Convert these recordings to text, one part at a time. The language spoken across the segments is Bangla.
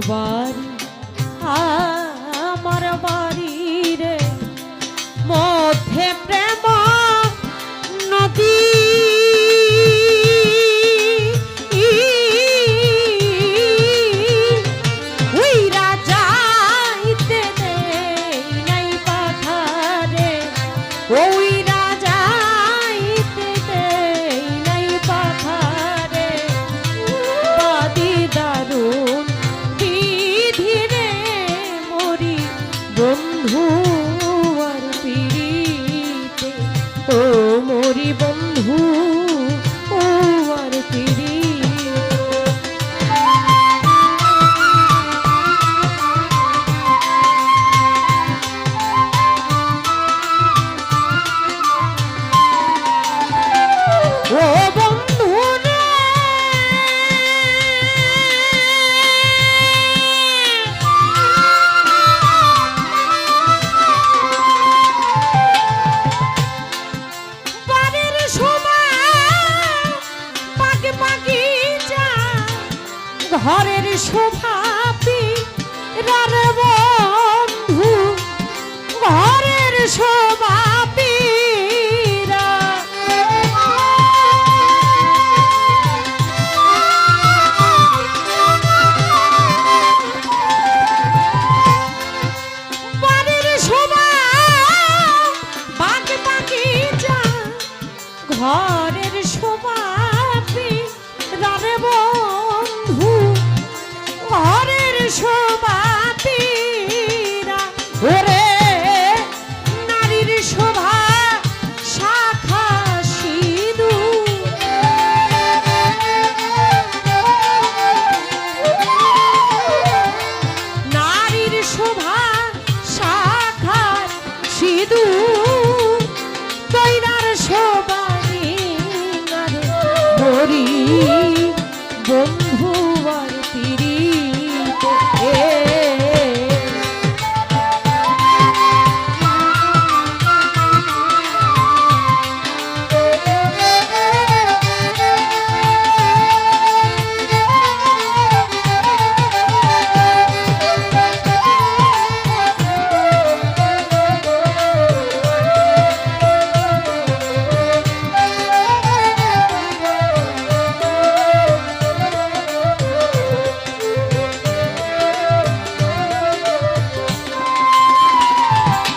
বাড়ি আমার বাড়ির মধ্যে প্রেম নদী ওই রাজাইতে দেই নাই পাথারে ওই রাজাইতে দেই নাই পাথারে বাদি দারুণ বিধিরে মরি বন্ধু আর পিড়িতে ও মরি বন্ধু ও আর পিড়িতে ও বন্ধু রে বাড়ির শোভা পাকে পাকে যা ঘরের শোভা পীরার বন্ধু ঘরের শোভা পীরা বাড়ির শোভা পাকে পাকে যা ঘরের শোভা পীরার বন্ধু ঘরের শোভা পীরা ওরে নারীর শোভা শাখা সিঁদুর নারীর শোভা শাখা সিঁদুর কইনার শোভা মরি বন্ধু আর পিড়িতে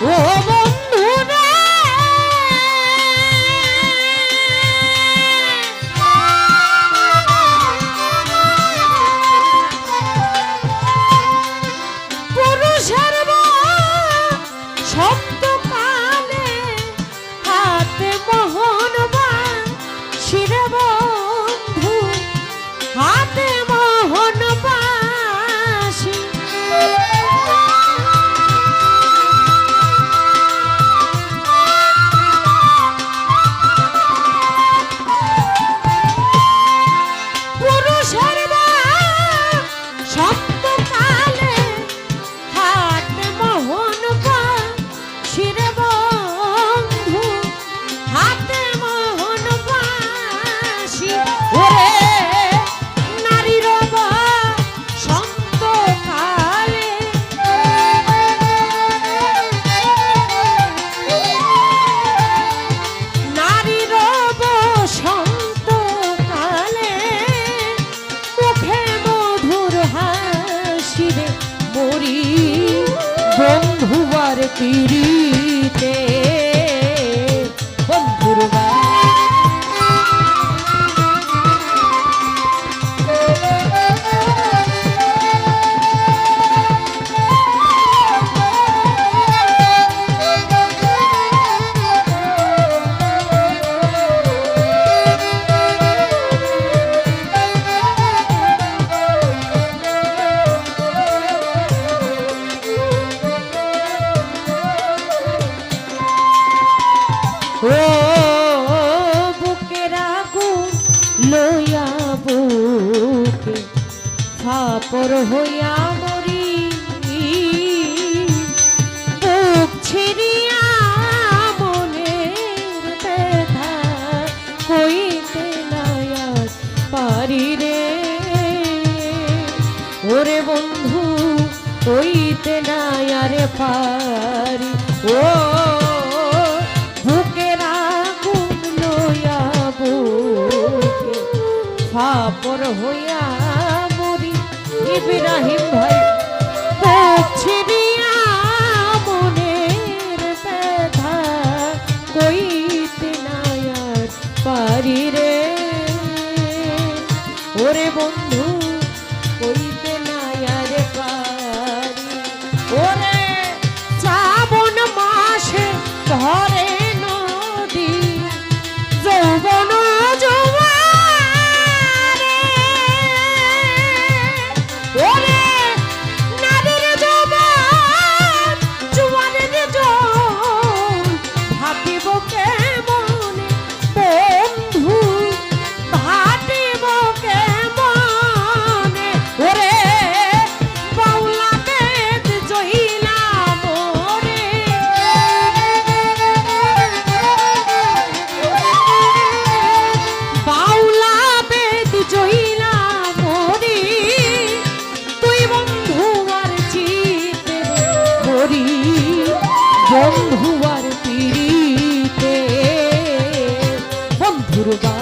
ও বন্ধু রে পুরুষের শব্দ কালে হাতে মোহন শিরে বন্ধু হাতে মোহন বাসি শব্দ কালে হাতে মোহন শিরে বন্ধু হাতে মোহন বাসি ওরে নারীর সন্ত কালে নারীর সন্ত কালে মুখে মধুর হাসিরে মরি বন্ধু আর পিড়িতে বন্ধুর ও বুকের আগুন লইয়া বুকে ফাপর হইয়া মরি বুক ছিড়িয়া মনের ব্যথা কইতে নাই পারি রে ওরে বন্ধু কইতে নাই আরে পারি ও বুকের আগুন লইয়া বুকে ফাপর হইয়া মরি ইব্রাহিম ভাই বুক ছিড়িয়া মনের ব্যথা কইতে নাই আর পারি রে ওরে বন্ধু কইতে নাই আর পারি ওরে শ্রাবণ মাসে ধরে নদী যৌবন জোয়ারে ওরে নারীর জবান জোয়ারের জল ভাবিব কেমনে বন্ধু ভাবিব কেমনে ওরে বাউলা বেদ জহিলা মোরে বাউলা বেদ জহিলা মোরি তুই বন্ধু আর চিতে মরি বন্ধু আর পিড়িতে বন্ধুর বা